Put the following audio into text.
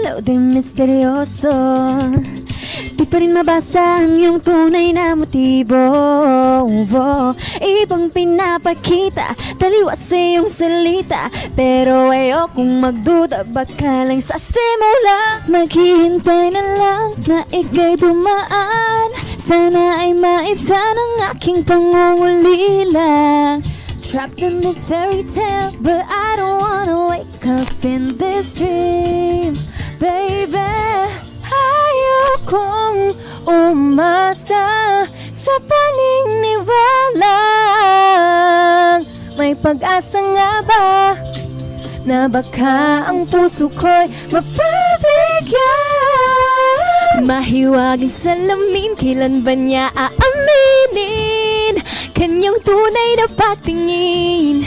galaw din misteryoso. Di pa rin mabasa ang iyong tunay na motibo. Ibang pinapakita, taliwas sa iyong salita, pero ayokong magduda, baka lang sa simula. Maghihintay na lang na ika'y dumaan, sana ay maibsan ang aking pangungulila. Trapped in this fairy tale, but I don't wanna wake up in this dream, baby. Ayokong umasa sa paniniwala. May pag-asa nga ba na baka ang puso ko'y mapabigyan? Mahiwagang salamin, kailan ba niya aaminin kanyang tunay na patingin?